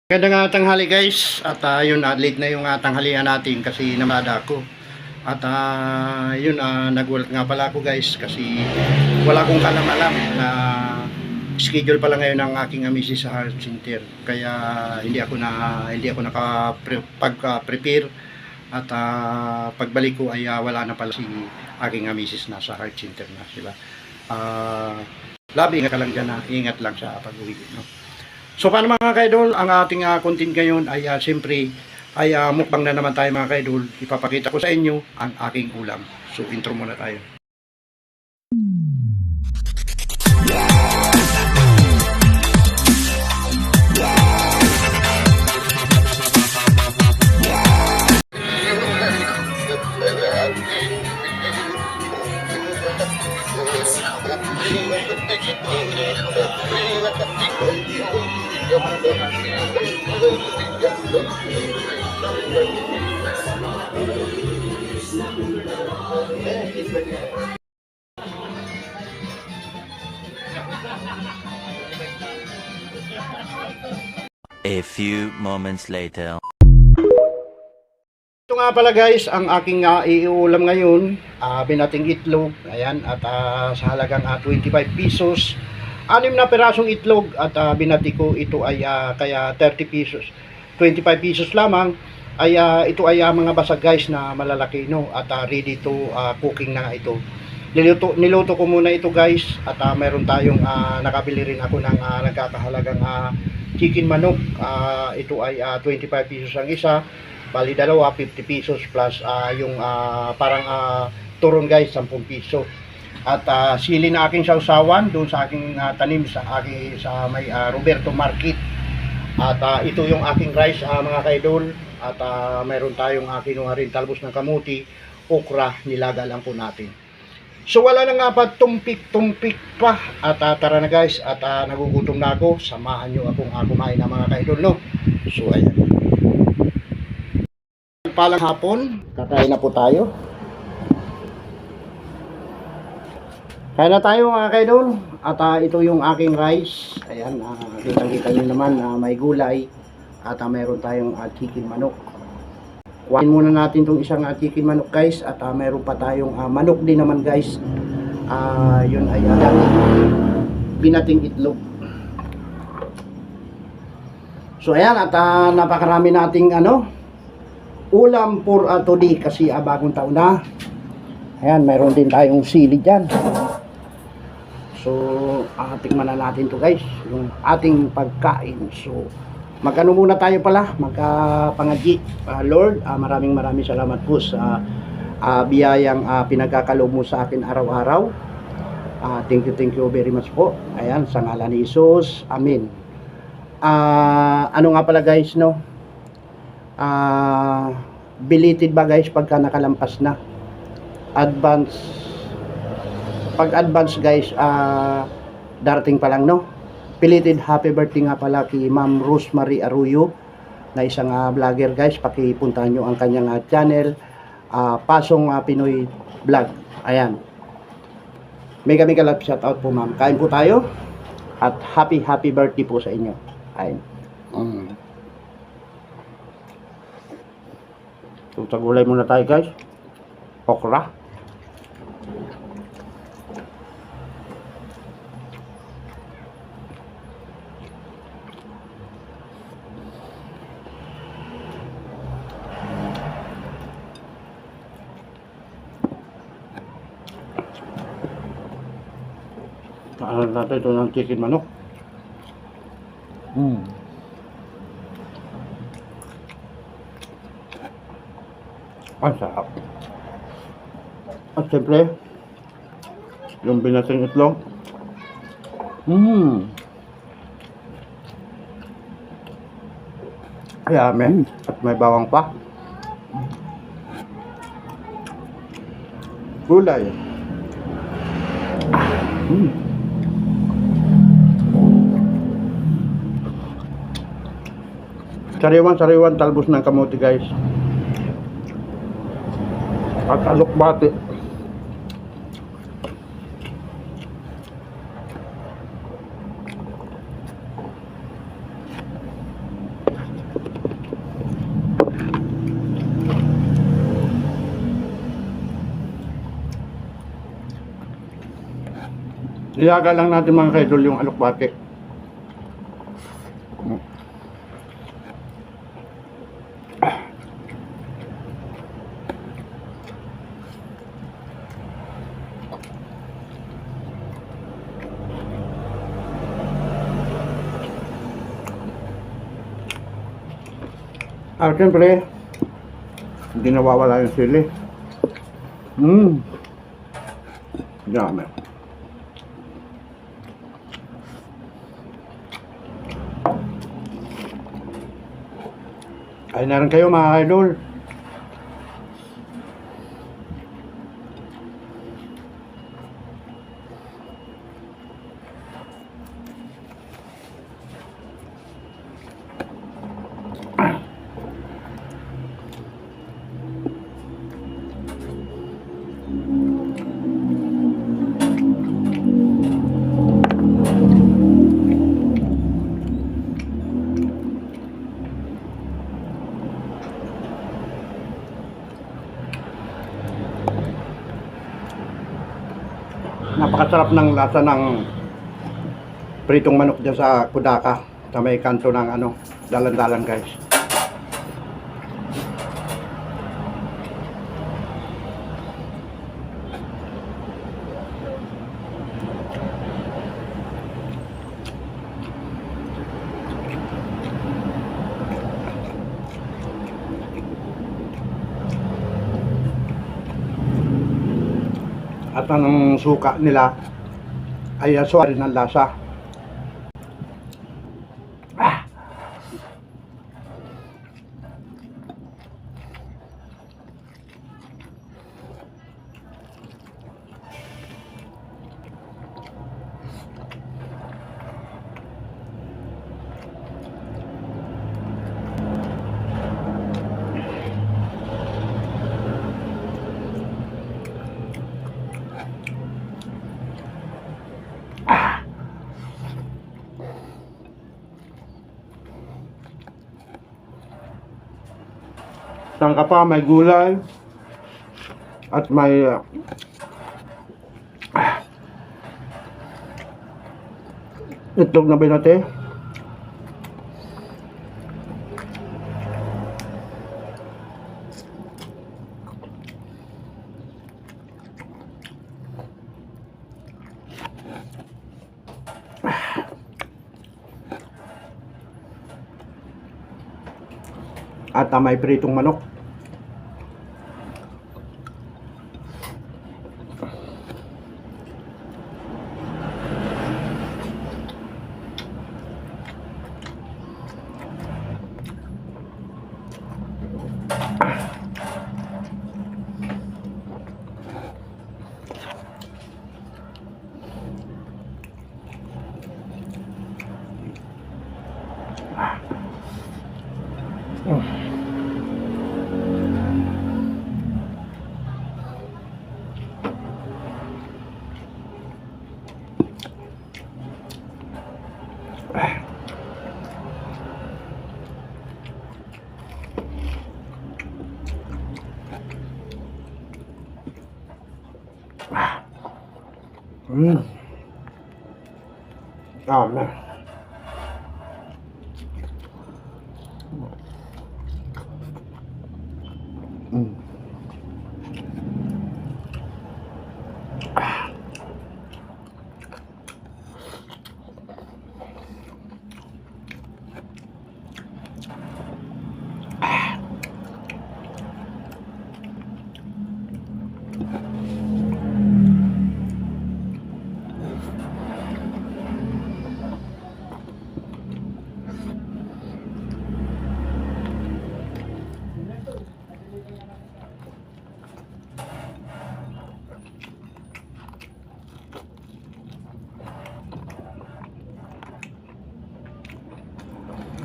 Magandang tanghali guys at yun late na yung tanghalian natin kasi namada ako at yun nag-work nga pala ako guys kasi wala akong kalam-alam na schedule pala ngayon ng aking misis sa heart center kaya hindi ako nakapag-prepare at pagbalik ko ay wala na pala si aking misis na sa heart center na sila. Labi nga lang dyan na ingat lang sa pag-uwi, no? So paano mga kaidol, ang ating content ngayon ay siyempre ay mukbang na naman tayo mga kaidol. Ipapakita ko sa inyo ang aking ulam. So intro muna tayo. A few moments later. Ito nga pala guys, ang aking iulam ngayon, binating itlog, ayan, at sa halagang 25 pesos. 6 na perasong itlog at binati ko ito ay kaya 30 pesos. 25 pesos lamang ay ito ay mga basag guys na malalaki, no, at ready to cooking na ito. Niluto ko muna ito guys at meron tayong nakabili rin ako ng nagkakahalagang chicken manok. Ito ay 25 pesos ang isa, bali dalawa 50 pesos plus yung parang turon guys 10 peso. At sili na aking sausawan doon sa aking tanim sa may Roberto Market. At ito yung aking rice mga kaidol. At mayroon tayong kinuha rin talbos ng kamuti, okra, nilaga lang po natin. So wala na nga pa tumpik pa. At tara na guys, at nagugutom na ako. Samahan nyo akong kumain na mga kaidol, no? So ayan. Palang hapon, kakain na po tayo. Kain na tayo mga kaidol. At ito yung aking rice. Ayan, kitang-kita nyo naman may gulay. At mayroon tayong chicken manok. Kuhain muna natin itong isang chicken manok guys. At mayroon pa tayong manok din naman guys. Yun ay binating itlog. So ayan, at napakarami nating ulam for today kasi bagong taon na. Ayan, mayroon din tayong sili dyan. So tikman na natin to guys, yung ating pagkain. So magano muna tayo pala, magkapangadji. Lord, maraming salamat po sa biyayang pinagkakaloob mo sa akin araw-araw. Thank you very much po. Ayan, sa ngalan ni Jesus, amen. Ano nga pala guys, no? Belated ba guys pagka nakalampas na? Pag-advance guys, darating pa lang, no? Belated happy birthday nga pala kay Ma'am Rosemary Arroyo na isang vlogger guys. Pakipuntahan nyo ang kanyang channel, Pasong Pinoy Vlog. Ayan, mega love shout out po ma'am. Kain po tayo at happy birthday po sa inyo. Ayan. So tagulay muna tayo guys. Okra. Ano natin ito ng chicken manok. Ang sarap. At siyempre yung binating itlog. Yummy. At may bawang pa. Gulay. Sariwan talbos ng kamote guys. At alokbate. Ilaga lang natin mga kaidol yung alokbate. Siyempre, hindi nawawala yung sili. Dami. Ay na rin kayo mga idol. Napakasarap ng lasa ng pritong manok dyan sa Kudaka sa may kanto ng ano, dalan-dalan guys. At ang suka nila ay suwari ng lasa. Sangka pa, may gulay at may itlog na binate. At may pritong manok. Man.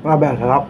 Grabe, ang sarap.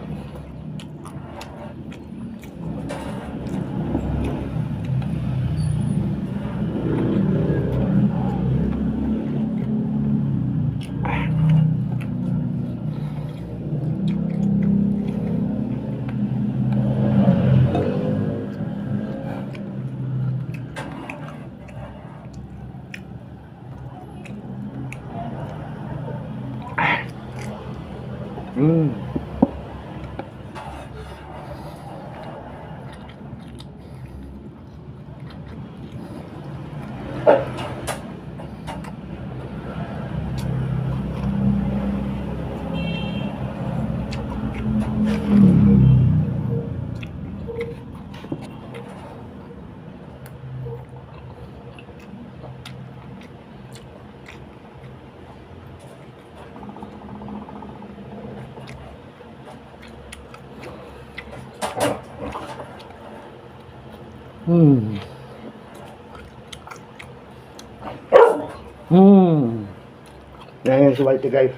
Yan si Whitey guys.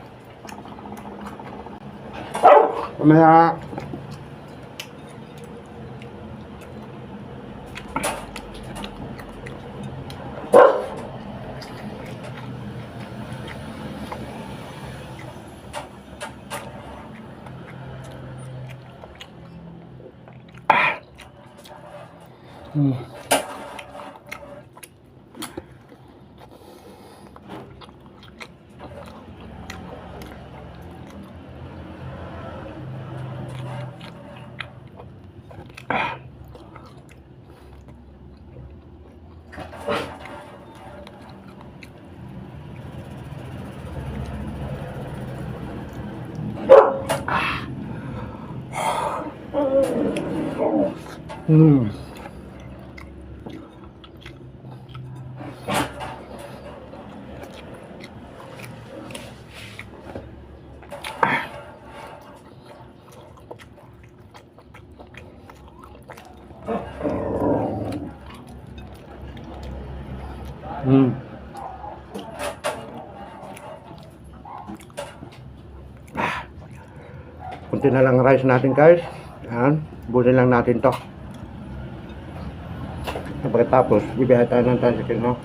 Mamaya kunti na lang rice natin guys. Yan, bunin lang natin to. Pagkatapos, bibigay tayo ng tansikin, no?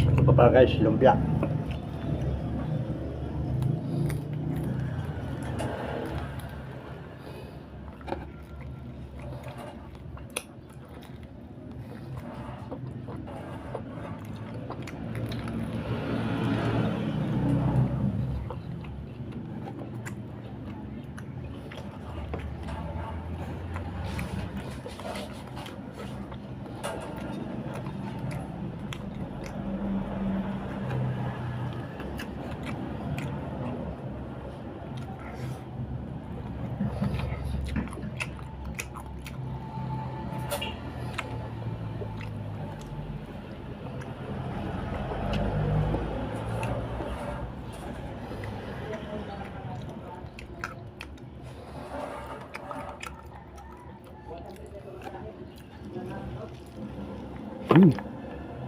Ito pa pala guys, lumpia.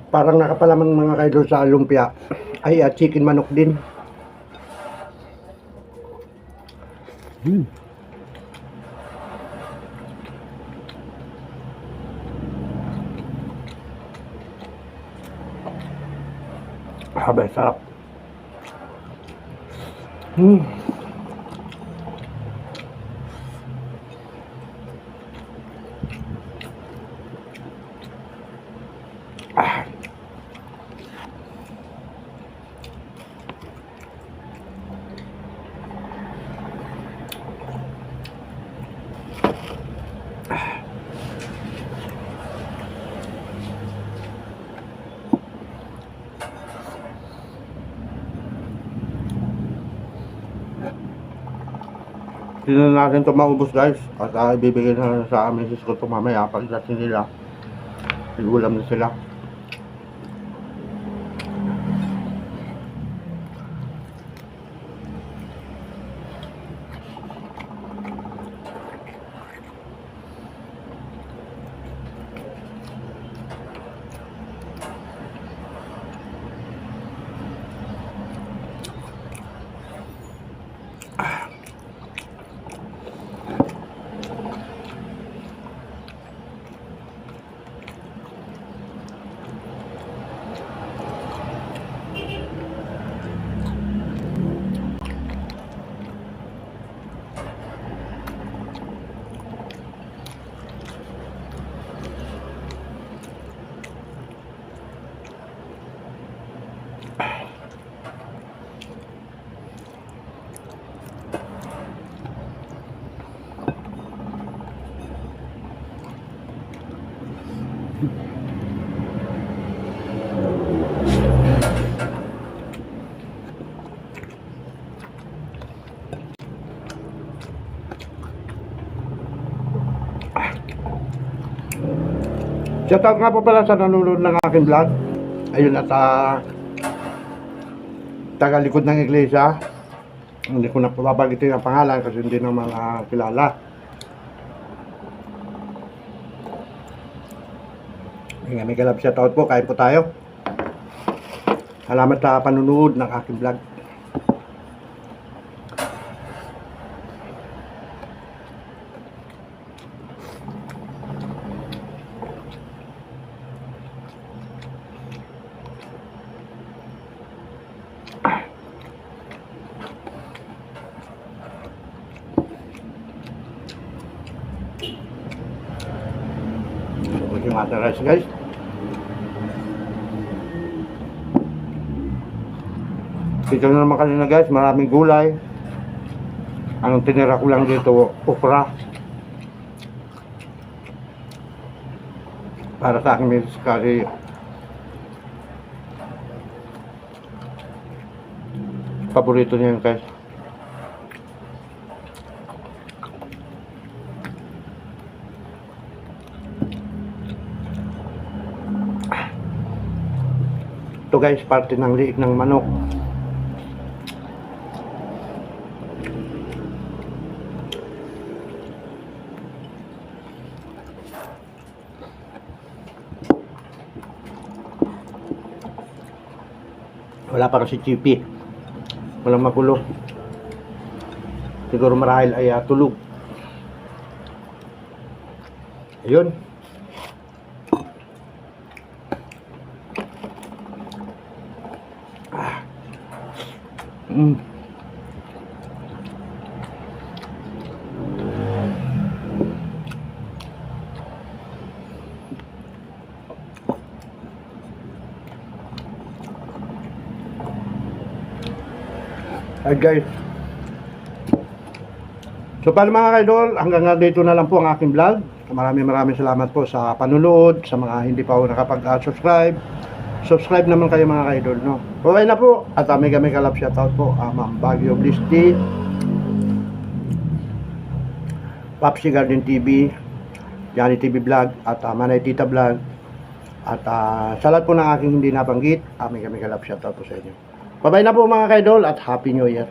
Parang nakapalaman mga kaidol sa lumpia ay chicken manok din. Abay, sarap. Hindi na natin ito maubos guys. At ibibigay na sa amin sis ko ito mamaya. Pagdating nila, igulam na sila. Shoutout nga po pala sa nanonood ng aking vlog. Ayun at tagalikod ng iglesia. Hindi ko na po babagitin ang pangalan kasi hindi naman kilala. May galap shoutout po. Kain po tayo. Salamat sa panunood ng aking vlog. Ito yung ating rice guys. Dito na naman kanina guys, maraming gulay. Ang tinira ko lang dito, okra. Para sa akin may curry. Paborito niya yun guys. Ito guys, parte ng liig ng manok. Wala pa si Chippy. Walang magulo. Siguro marahil ay tulog. Ayun. Hi guys. So paano mga kaidol, hanggang dito na lang po ang aking vlog. Maraming salamat po sa panunood. Sa mga hindi pa po nakapag-subscribe, subscribe naman kayo mga kaidol, no? Okay na po. At mega love shoutout po Ma'am Baguio Bliss Tea, Popsi Garden TV, Johnny TV Vlog, at Manay Tita Vlog. At sa lahat po ng aking hindi nabanggit, mega love shoutout po sa inyo. Bye-bye na po mga kaidol at Happy New Year.